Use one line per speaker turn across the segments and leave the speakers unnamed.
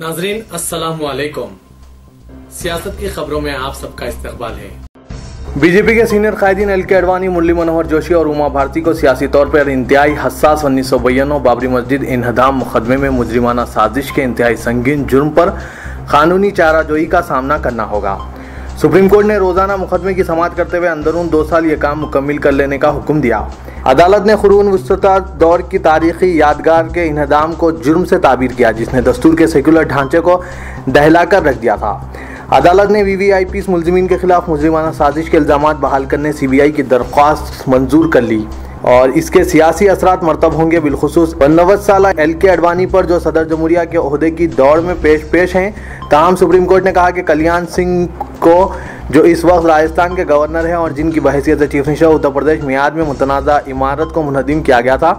नाजरीन अस्सलाम वालेकुम। सियासत की खबरों में आप सबका इस्तकबाल है।
बीजेपी के सीनियर कायदीन एल के अडवाणी, मुरली मनोहर जोशी और उमा भारती को सियासी तौर पर इंतहाई हसास 1992 बाबरी मस्जिद इन्हदाम मुकदमे में मुजरिमाना साजिश के इंतहाई संगीन जुर्म पर कानूनी चाराजोई का सामना करना होगा। सुप्रीम कोर्ट ने रोजाना मुकदमे की समाअत करते हुए अंदरून 2 साल ये काम मुकम्मिल कर लेने का हुक्म दिया। अदालत ने कुरून वुस्ता दौर की तारीखी यादगार के इन्हदाम को जुर्म से ताबीर किया, जिसने दस्तूर के सेकुलर ढांचे को दहलाकर रख दिया था। अदालत ने वीवीआईपी मुलजिमीन के खिलाफ मुजरिमाना साजिश के इल्जामात बहाल करने सीबीआई की दरख्वास्त मंजूर कर ली और इसके सियासी असरात मरतब होंगे। बिलखुसूस 92 साल एल के अडवाणी पर जो सदर जमहूरिया के ओहदे की दौड़ में पेश हैं। ताहम सुप्रीम कोर्ट ने कहा कि कल्याण सिंह को, जो इस वक्त राजस्थान के गवर्नर हैं और जिनकी बहैसियत चीफ मिनिस्टर उत्तर प्रदेश मियाद में मुतनाज़ा इमारत को मुनहदिम किया गया था,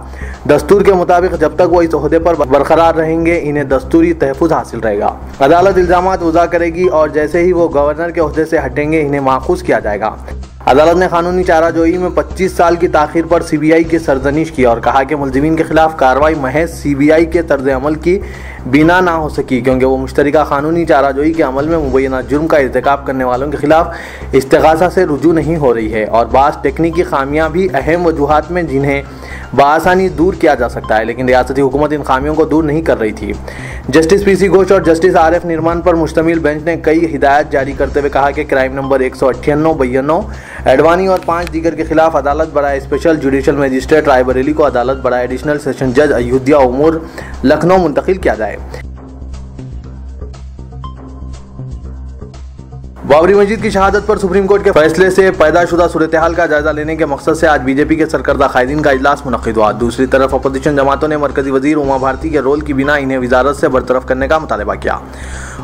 दस्तूर के मुताबिक जब तक वो इस ओहदे पर बरकरार रहेंगे इन्हें दस्तूरी तहफ़्फ़ुज़ हासिल रहेगा। अदालत इल्ज़ामात वज़ा करेगी और जैसे ही वो गवर्नर के ओहदे से हटेंगे इन्हें माखूज़ किया जाएगा। अदालत ने कानूनी चाराजोई में 25 साल की ताख़ीर पर सीबीआई की सरजनिश की और कहा कि मुलजिमीन के खिलाफ कार्रवाई महज सीबीआई के तर्ज अमल की बिना ना हो सकी, क्योंकि वो मुश्तरका कानूनी चाराजोई के अमल में मुबैना जुर्म का इर्तिकाब करने वालों के खिलाफ इस्तिगासा से रुजू नहीं हो रही है और बाज़ टेक्निकी खामियां भी अहम वजूहात में जिन्हें बआसानी दूर किया जा सकता है, लेकिन रियासती हुकूमत इन खामियों को दूर नहीं कर रही थी। जस्टिस पीसी घोष और जस्टिस आरएफ निर्माण पर मुश्तमिल बेंच ने कई हिदायत जारी करते हुए कहा कि क्राइम नंबर 198-92 अडवाणी और 5 दीगर के खिलाफ अदालत बराए स्पेशल जुडिशल मजिस्ट्रेट रायबरेली को अदालत बराए एडिशनल सेशन जज अयोध्या उमूर लखनऊ मुंतकिल किया जाए। बाबरी मस्जिद की शहादत पर सुप्रीम कोर्ट के फैसले से पैदाशुदा सूरत हाल का जायजा लेने के मकसद से आज बीजेपी के सरकर्दा कायदीन का इजलास मुनक्किद हुआ। दूसरी तरफ अपोजिशन जमातों ने मरकजी वजीर उमा भारती के रोल की बिना इन्हें वजारत से बरतरफ करने का मुतालबा किया।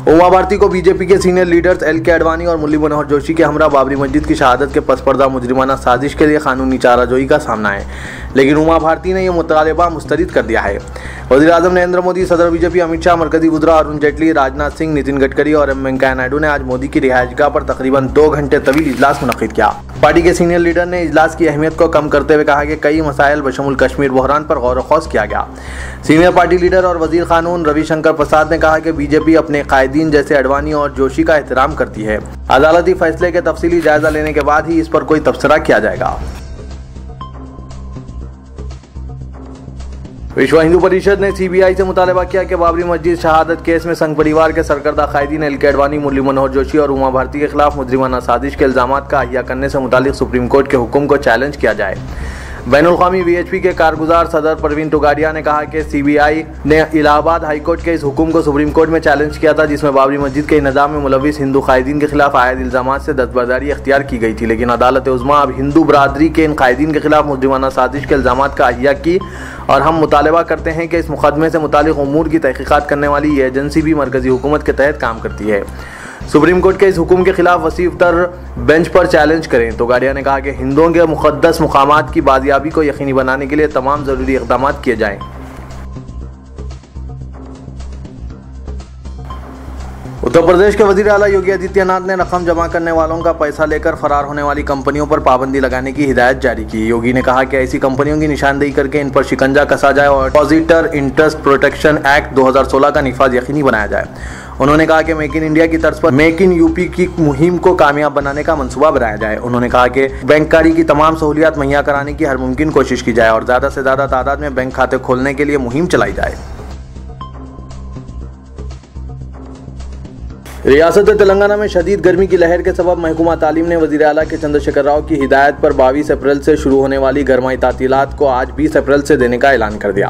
उमा भारती को बीजेपी के सीनियर लीडर्स एल के अडवाणी और मुरली मनोहर जोशी के हमरा बाबरी मस्जिद की शहादत के पसपर्दा मुजरिमाना साजिश के लिए कानूनी चाराजोई का सामना है, लेकिन उमा भारती ने यह मुतालबा मुस्तरद कर दिया है। वज़ीर आज़म नरेंद्र मोदी, सदर बीजेपी अमित शाह, मरकजी वज़रा अरुण जेटली, राजनाथ सिंह, नितिन गडकरी और एम वेंकैया नायडू ने आज मोदी की रिहायशगाह पर तकरीबन 2 घंटे तवील इजलास मुनक्किद किया। पार्टी के सीनियर लीडर ने इजलास की अहमियत को कम करते हुए कहा कि कई मसाइल बशमुल कश्मीर बहरान पर गौर व खौस किया गया। सीनियर पार्टी लीडर और वजीर कानून रविशंकर प्रसाद ने कहा कि बीजेपी अपने कायदीन जैसे अडवाणी और जोशी का एहतराम करती है। अदालती फैसले के तफसीली जायजा लेने के बाद ही इस पर कोई तबसरा किया जाएगा। विश्व हिंदू परिषद ने सीबीआई से मुतालबा किया कि बाबरी मस्जिद शहादत केस में संघ परिवार के सरकर्दा कायदीन एल के अडवाणी, मुरली मनोहर जोशी और उमा भारती के खिलाफ मुजरिमाना साजिश के इल्जामात का अहिया करने से मुतालिक सुप्रीम कोर्ट के हुक्म को चैलेंज किया जाए। बैनुल-अक़वामी वीएचपी के कारगुजार सदर परवीन तोगाड़िया ने कहा कि सीबीआई ने इलाहाबाद हाईकोर्ट के इस हुक्म को सुप्रीम कोर्ट में चैलेंज किया था, जिसमें बाबरी मस्जिद के इन्हदाम में मुलविस हिंदू कायदीन के खिलाफ आयद इल्जामात से दस्तबरदारी अख्तियार की गई थी, लेकिन अदालत उज़्मा अब हिंदू बरादरी के इन कायदीन के खिलाफ मुजरिमाना साजिश के इल्जामात का अहिया की और हम मुतालबा करते हैं कि इस मुकदमे से मुतालिक उमूर की तहकीकात करने वाली ये एजेंसी भी मरकजी हुकूमत के तहत काम करती है। सुप्रीम कोर्ट के इस हुक्म के खिलाफ वसीफतर बेंच पर चैलेंज करें। तो गाड़िया ने कहा कि हिंदुओं के मुक़द्दस मुकामात की बाजियाबी को यकीनी बनाने के लिए तमाम ज़रूरी इक़दाम किए जाएं। उत्तर प्रदेश के वज़ीर आला योगी आदित्यनाथ ने रकम जमा करने वालों का पैसा लेकर फरार होने वाली कंपनियों पर पाबंदी लगाने की हिदायत जारी की। योगी ने कहा कि ऐसी कंपनियों की निशानदेही करके इन पर शिकंजा कसा जाए और डिपॉजिटर इंटरेस्ट प्रोटेक्शन एक्ट 2016 का निफाज यकीनी बनाया जाए। उन्होंने कहा कि मेक इन इंडिया की तर्ज पर मेक इन यूपी की मुहिम को कामयाब बनाने का मंसूबा बनाया जाए। उन्होंने कहा कि बैंककारी की तमाम सहूलियात मुहैया कराने की हर मुमकिन कोशिश की जाए और ज़्यादा से ज़्यादा तादाद में बैंक खाते खोलने के लिए मुहिम चलाई जाए। रियासत तेलंगाना में शदीद गर्मी की लहर के सबब महकमा तालीम ने वज़ीर आला के चंद्रशेखर राव की हिदायत पर 22 अप्रैल से शुरू होने वाली गरमाई तातीलात को आज 20 अप्रैल से देने का ऐलान कर दिया।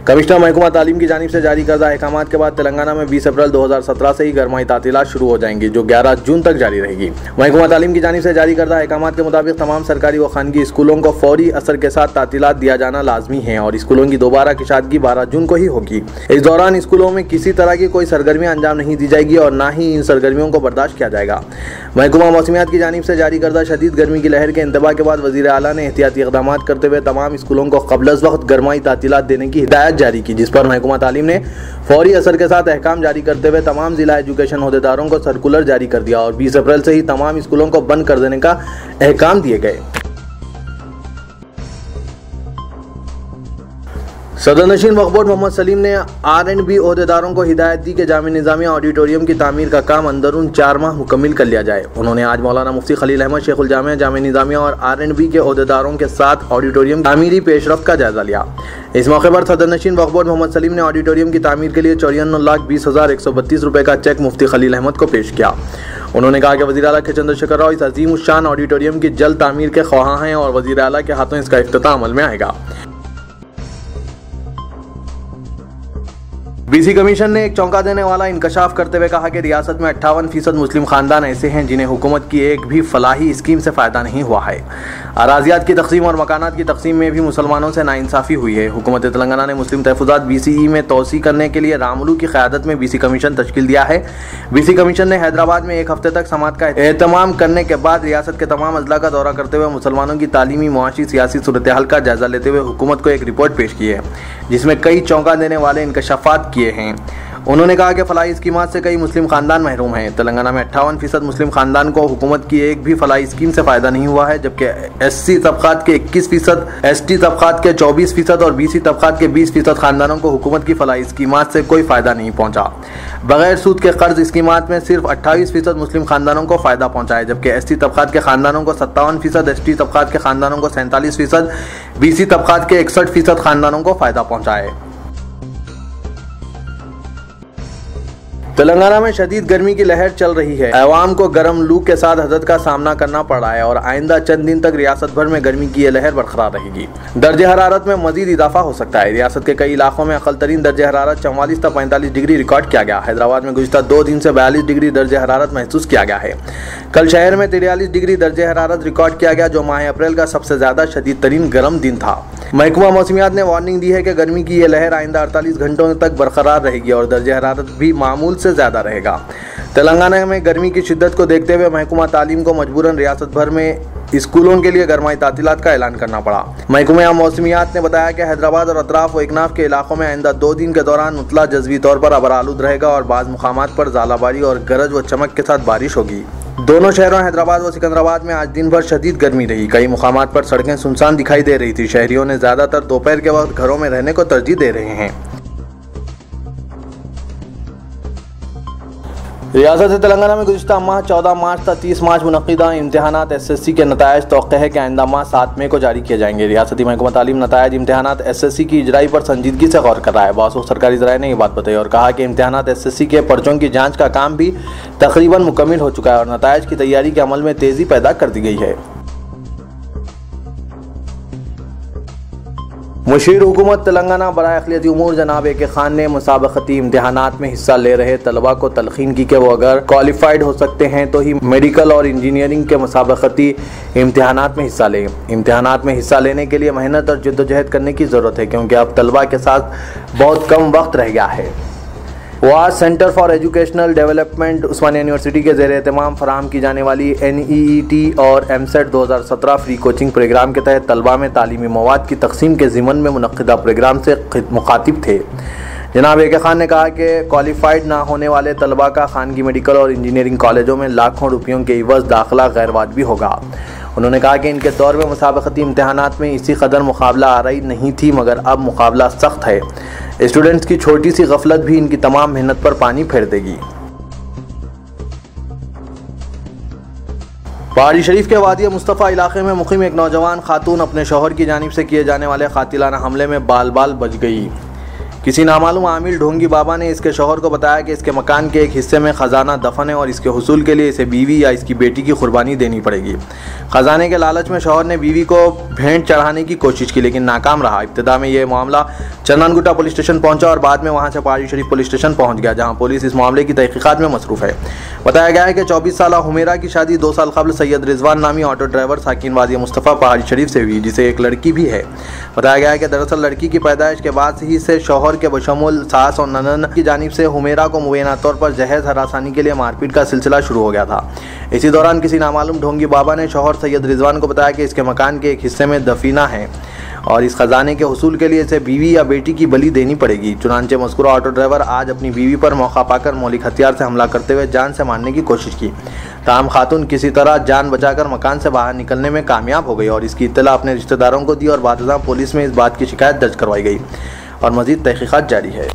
कमिश्नर महकमा तालीम की जानिब से जारी करदा अहकामात के बाद तेलंगाना में 20 अप्रैल 2017 से ही गरमाई तातीलात शुरू हो जाएंगी, जो 11 जून तक जारी रहेगी। महकमा तालीम की जानिब से जारी करदा अहकामात के मुताबिक तमाम सरकारी व खानगी स्कूलों को फौरी असर के साथ तातीलात दिया जाना लाजमी है और स्कूलों की दोबारा किशादगी 12 जून को ही होगी। इस दौरान स्कूलों में किसी तरह की कोई सरगर्मियाँ अंजाम नहीं दी जाएगी और न ही इन सरगर्मियों को बर्दाश्त किया जाएगा। महकमा मौसमियात की जानिब से जारी करदा शदीद गर्मी की लहर के इंतबा के बाद वज़ीर आला ने एहतियाती इक़दाम करते हुए तमाम स्कूलों को क़ब्ल अज़ वक्त गरमाई तातीलात देने की हिदायत जारी की, जिस पर महकमा तालीम ने फौरी असर के साथ अहकाम जारी करते हुए तमाम जिला एजुकेशन अहदेदारों को सर्कुलर जारी कर दिया और 20 अप्रैल से ही तमाम स्कूलों को बंद कर देने का अहकाम दिए गए। सदरनशीन वक्फ बोर्ड मोहम्मद सलीम ने R&B ओहदेदारों को हिदायत दी कि जामे निज़ामिया ऑडिटोरियम की तामीर का काम अंदरून 4 माह मुकम्मिल कर लिया जाए। उन्होंने आज मौलाना मुफ्ती खलील अहमद शेखुल जामिया जामे निज़ामिया और R&B के ओहदेदारों के साथ ऑडिटोरियम तामीरी पेशरफ्त का जायजा लिया। इस मौके पर सदरनशीन वक्फ बोर्ड मोहम्मद सलीम ने ऑडिटोरियम की तामीर के लिए 54,20,132 रुपये का चेक मुफ्ती खलील अहमद को पेश किया। उन्होंने कहा कि वज़ीर आला के चंद्रशेखर राव इस अजीम उश्शान ऑडिटोरियम की जल्द तामीर के ख्वाहां हैं और वज़ीर आला के हाथों इसका इफ्तिताह अमल में आएगा। BC कमीशन ने एक चौंका देने वाला इंकशाफ करते हुए कहा कि रियासत में 58% मुस्लिम खानदान ऐसे हैं जिन्हें हुकूमत की एक भी फलाही स्कीम से फ़ायदा नहीं हुआ है। अराजियात की तकसीम और मकानात की तकसीम में भी मुसलमानों से नाइंसाफ़ी हुई है। हुकूमत तेलंगाना ने मुस्लिम तहफ़्फ़ुज़ात BCE में तोसी करने के लिए रामुलू की क़यादत में BC कमीशन तश्कील दिया है। BC कमीशन ने हैदराबाद में एक हफ्ते तक समाअत का एहतमाम करने के बाद रियासत के तमाम अजला का दौरा करते हुए मुसलमानों की तालीमी, मुआशी, सियासी सूरत हाल का जायजा लेते हुए हुकूमत को एक रिपोर्ट पेश की है जिसमें कई चौंका देने वाले इंकशाफात किए हैं। उन्होंने कहा कि फलाही स्कीमात से कई मुस्लिम खानदान महरूम हैं। तेलंगाना में 58% मुस्लिम खानदान को हुकूमत की एक भी फलाही स्कीम से फ़ायदा नहीं हुआ है, जबकि SC तबक़ात के 21%, ST तबक़ात के 24% और BC तबक़ात के 20% खानदानों को हुकूमत की फलाही स्कीमात से कोई फ़ायदा नहीं पहुँचा। बग़ैर सूद के कर्ज स्कीमात में सिर्फ 28% मुस्लिम खानदानों को फ़ायदा पहुँचा है, जबकि ST तबक़ात के खानदानों को 57%, ST तबक़ात के खानदानों को 47%, BC तबक़ात के 61% खानदानों को फ़ायदा पहुँचा है। तेलंगाना में शदीद गर्मी की लहर चल रही है। अवाम को गर्म लू के साथ हदद का सामना करना पड़ रहा है और आइंदा चंद दिन तक रियासत भर में गर्मी की यह लहर बरकरार रहेगी। दर्जे हरारत में मजीद इजाफा हो सकता है। रियासत के कई इलाकों में अकल तरीन दर्जे हरारत 44 से 45 डिग्री रिकॉर्ड किया गया। हैदराबाद में गुज़िश्ता 2 दिन से 42 डिग्री दर्जे हरारत महसूस किया गया है। कल शहर में 43 डिग्री दर्जे हरारत रिकॉर्ड किया गया, जो माह अप्रैल का सबसे ज़्यादा शदीद तरीन गर्म दिन था। महकमा मौसमियात ने वार्निंग दी है कि गर्मी की यह लहर आइंदा 48 घंटों तक बरकरार रहेगी और दर्जे हरारत भी मामूल से ज़्यादा रहेगा। तेलंगाना में गर्मी की शिद्दत को देखते हुए महकमा तालीम को मजबूरन रियासत भर में स्कूलों के लिए गरमाई तातीलात का ऐलान करना पड़ा। महकमा मौसमियात ने बताया कि हैदराबाद और अतराफ व इकनाफ के इलाकों में आइंदा 2 दिन के दौरान उतला जज़वी तौर पर अबरालूद रहेगा और बाज़ मुकामात पर ज़ालाबारी और गरज व चमक के साथ बारिश होगी। दोनों शहरों हैदराबाद व सिकंदराबाद में आज दिन भर शदीद गर्मी रही। कई मुकामात पर सड़कें सुनसान दिखाई दे रही थी। शहरियों ने ज़्यादातर दोपहर के वक्त घरों में रहने को तरजीह दे रहे हैं। रियासत तेलंगाना में गुज़िश्ता माह 14 मार्च तक 30 मार्च मुनक़िदा इम्तिहानात SSC के नताइज तौक़्क़े है कि आइंदा माह 7 मई को जारी किए जाएंगे। रियासती महकमा तालीम नताइज इम्तिहानात SSC की इजराई पर संजीदगी से गौर कर रहा है। बासुख सरकारी ज़राए ने यह बात बताई और कहा कि इम्तिहानात SSC के पर्चों की जाँच का काम भी तकरीबन मुकम्मिल हो चुका है और नताइज की तैयारी के अमल में तेज़ी पैदा कर दी गई है। मुशीर हुकूमत तेलंगाना बराए अक़लियती उमूर जनाब AK खान ने मुसाबक़ती इम्तिहानात में हिस्सा ले रहे तलबा को तलक़ीन की कि वो अगर क्वालिफाइड हो सकते हैं तो ही मेडिकल और इंजीनियरिंग के मुसाबक़ती इम्तिहानात में हिस्सा लें। इम्तिहानात में हिस्सा लेने के लिए मेहनत और जद्दोजहद करने की ज़रूरत है, क्योंकि अब तलबा के साथ बहुत कम वक्त रह गया है। Was centre for educational development Osmania university के ज़ेर एहतमाम फराहम की जाने वाली NEET और MSET 2017 फ्री कोचिंग प्रोग्राम के तहत तलबा में तालीमी मवाद की तकसीम के ज़िमन में मुनक़िदा प्रोग्राम से मुखातिब थे। जनाब AK खान ने कहा कि क्वालिफाइड ना होने वाले तलबा का खानगी मेडिकल और इंजीनियरिंग कॉलेजों में लाखों रुपयों के इवज़ दाखिला गैर वाजबी होगा। उन्होंने कहा कि इनके दौर में मुसाबक़ती इम्तिहानात में इसी कदर मुकाबला आराई नहीं थी, मगर अब मुकाबला सख्त है। स्टूडेंट्स की छोटी सी गफलत भी इनकी तमाम मेहनत पर पानी फेर देगी। पहाड़ी शरीफ के वादी मुस्तफ़ा इलाके में मुक़ीम एक नौजवान खातून अपने शौहर की जानिब से किए जाने वाले कातिलाना हमले में बाल बाल बच गई। किसी नामालूम आमिल ढोंगी बाबा ने इसके शौहर को बताया कि इसके मकान के एक हिस्से में ख़जाना दफन है और इसके हुसूल के लिए इसे बीवी या इसकी बेटी की कुर्बानी देनी पड़ेगी। ख़जाने के लालच में शौहर ने बीवी को भेंट चढ़ाने की कोशिश की, लेकिन नाकाम रहा। इब्तिदा में यह मामला चंदनगुट्टा पुलिस स्टेशन पहुंचा और बाद में वहां से पहाड़ी शरीफ पुलिस स्टेशन पहुंच गया, जहां पुलिस इस मामले की तहकीकात में मसरूफ़ है। बताया गया है कि 24 साला हुमेरा की शादी 2 साल कबल सैयद रिजवान नामी ऑटो ड्राइवर साकिन वादी मुस्तफ़ा पहाड़ी शरीफ से हुई, जिसे एक लड़की भी है। बताया गया है कि दरअसल लड़की की पैदाइश के बाद ही से शौहर के बशमुल सास और ननन की जानिब से हुमेरा को मुबैना तौर पर जहेज़ हरासानी के लिए मारपीट का सिलसिला शुरू हो गया था। इसी दौरान किसी नामालूम ढोंगी बाबा ने शौहर सैयद रिजवान को बताया कि इसके मकान के एक हिस्से में दफीना है और इस खजाने के हुसूल के लिए इसे बीवी या बेटी की बलि देनी पड़ेगी। चुनांचे मज़कूरा ऑटो ड्राइवर आज अपनी बीवी पर मौका पाकर मौलिक हथियार से हमला करते हुए जान से मारने की कोशिश की। ताहम खातून किसी तरह जान बचाकर मकान से बाहर निकलने में कामयाब हो गई और इसकी इत्तला अपने रिश्तेदारों को दी और बादशाह पुलिस में इस बात की शिकायत दर्ज करवाई गई। और मजीद तहकीकात जारी है।